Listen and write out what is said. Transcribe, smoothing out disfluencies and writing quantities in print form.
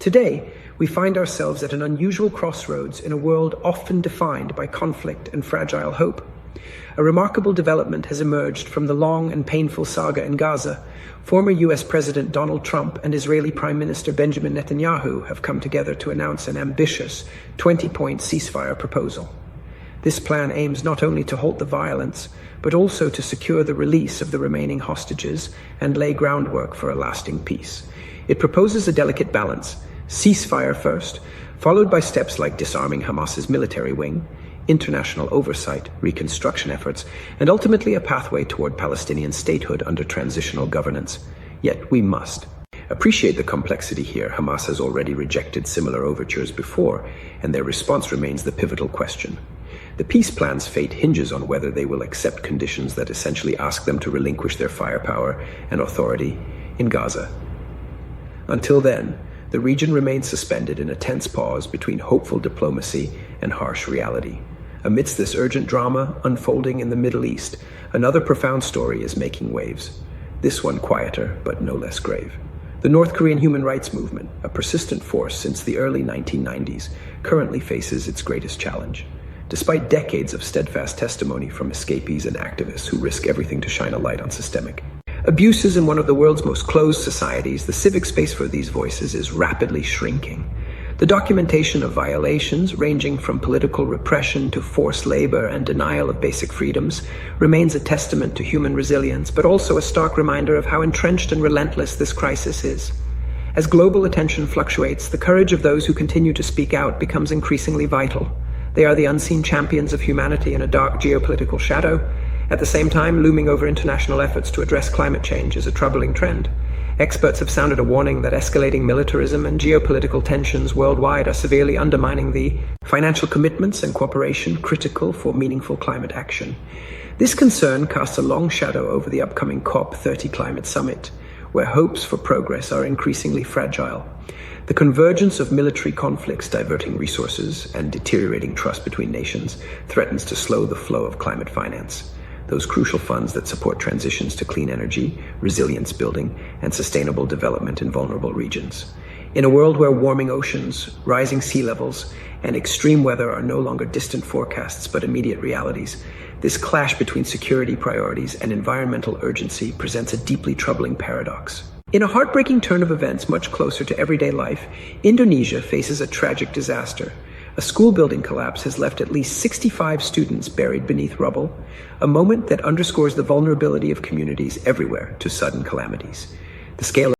Today, we find ourselves at an unusual crossroads in a world often defined by conflict and fragile hope. A remarkable development has emerged from the long and painful saga in Gaza. Former US President Donald Trump and Israeli Prime Minister Benjamin Netanyahu have come together to announce an ambitious 20-point ceasefire proposal. This plan aims not only to halt the violence, but also to secure the release of the remaining hostages and lay groundwork for a lasting peace. It proposes a delicate balance: ceasefire first, followed by steps like disarming Hamas's military wing, international oversight, reconstruction efforts, and ultimately a pathway toward Palestinian statehood under transitional governance. Yet we must appreciate the complexity here. Hamas has already rejected similar overtures before, and their response remains the pivotal question. The peace plan's fate hinges on whether they will accept conditions that essentially ask them to relinquish their firepower and authority in Gaza. Until then, the region remains suspended in a tense pause between hopeful diplomacy and harsh reality. Amidst this urgent drama unfolding in the Middle East, another profound story is making waves. This one quieter, but no less grave. The North Korean human rights movement, a persistent force since the early 1990s, currently faces its greatest challenge. Despite decades of steadfast testimony from escapees and activists who risk everything to shine a light on systemic abuses in one of the world's most closed societies, the civic space for these voices is rapidly shrinking. The documentation of violations, ranging from political repression to forced labor and denial of basic freedoms, remains a testament to human resilience, but also a stark reminder of how entrenched and relentless this crisis is. As global attention fluctuates, the courage of those who continue to speak out becomes increasingly vital. They are the unseen champions of humanity in a dark geopolitical shadow. At the same time, looming over international efforts to address climate change is a troubling trend. Experts have sounded a warning that escalating militarism and geopolitical tensions worldwide are severely undermining the financial commitments and cooperation critical for meaningful climate action. This concern casts a long shadow over the upcoming COP30 climate summit, where hopes for progress are increasingly fragile. The convergence of military conflicts diverting resources and deteriorating trust between nations threatens to slow the flow of climate finance, those crucial funds that support transitions to clean energy, resilience building, and sustainable development in vulnerable regions. In a world where warming oceans, rising sea levels, and extreme weather are no longer distant forecasts but immediate realities, this clash between security priorities and environmental urgency presents a deeply troubling paradox. In a heartbreaking turn of events much closer to everyday life, Indonesia faces a tragic disaster. A school building collapse has left at least 65 students buried beneath rubble, a moment that underscores the vulnerability of communities everywhere to sudden calamities. The scale